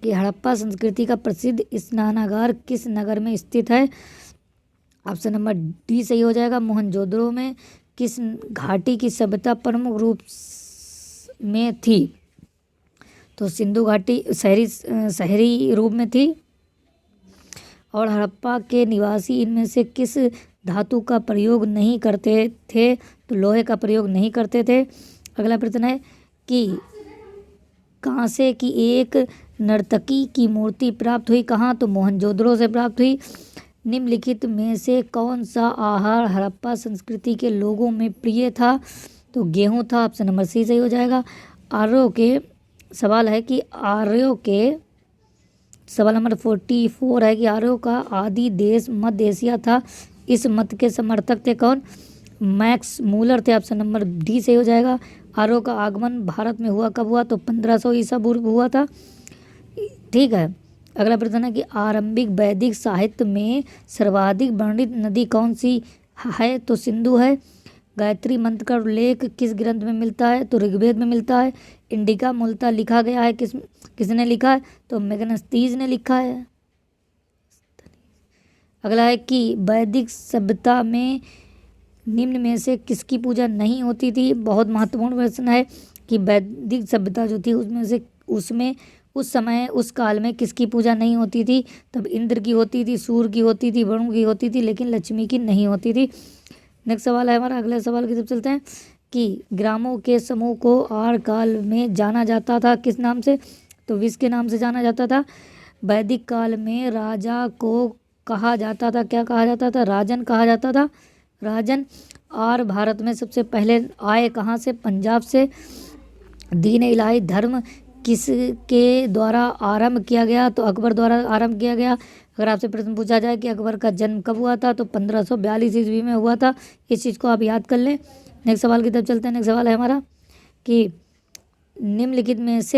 कि हड़प्पा संस्कृति का प्रसिद्ध स्नानागार किस नगर में स्थित है। ऑप्शन नंबर डी सही हो जाएगा। मोहनजोदड़ो में किस घाटी की सभ्यता प्रमुख रूप में थी। तो सिंधु घाटी शहरी रूप में थी। और हड़प्पा के निवासी इनमें से किस धातु का प्रयोग नहीं करते थे। तो लोहे का प्रयोग नहीं करते थे। अगला प्रश्न है कि कांसे की एक नर्तकी की मूर्ति प्राप्त हुई कहाँ। तो मोहनजोदड़ो से प्राप्त हुई। निम्नलिखित में से कौन सा आहार हड़प्पा संस्कृति के लोगों में प्रिय था। तो गेहूं था। ऑप्शन नंबर सी सही हो जाएगा। आर्यों के सवाल है कि आर्यों के सवाल नंबर 44 है कि आर्यों का आदि देश मध्य एशिया था। इस मत के समर्थक थे कौन। मैक्स मूलर थे। ऑप्शन नंबर डी सही हो जाएगा। आर्यों का आगमन भारत में हुआ कब हुआ। तो 1500 ईसा पूर्व हुआ था। ठीक है। अगला प्रश्न है कि आरंभिक वैदिक साहित्य में सर्वाधिक वर्णित नदी कौन सी है। तो सिंधु है। गायत्री मंत्र का उल्लेख किस ग्रंथ में मिलता है। तो ऋग्वेद में मिलता है। इंडिका मूलतः लिखा गया है किसने लिखा है। तो मेगनस्तीज ने लिखा है। अगला है कि वैदिक सभ्यता में निम्न में से किसकी पूजा नहीं होती थी। बहुत महत्वपूर्ण प्रश्न है कि वैदिक सभ्यता जो थी उसमें उस समय उस काल में किसकी पूजा नहीं होती थी। तब इंद्र की होती थी, सूर्य की होती थी, वरुण की होती थी, लेकिन लक्ष्मी की नहीं होती थी। नेक्स्ट सवाल है हमारा। अगले सवाल की तरफ चलते हैं कि ग्रामों के समूह को आर काल में जाना जाता था किस नाम से। तो विष के नाम से जाना जाता था। वैदिक काल में राजा को कहा जाता था, क्या कहा जाता था। राजन कहा जाता था। राजन। और भारत में सबसे पहले आए कहाँ से। पंजाब से। दीन इलाही धर्म किसके द्वारा आरंभ किया गया। तो अकबर द्वारा आरंभ किया गया। अगर आपसे प्रश्न पूछा जाए कि अकबर का जन्म कब हुआ था। तो 1542 ईस्वी में हुआ था। इस चीज़ को आप याद कर लें। नेक्स्ट सवाल की तरफ चलते हैं। नेक्स्ट सवाल है हमारा कि निम्नलिखित में से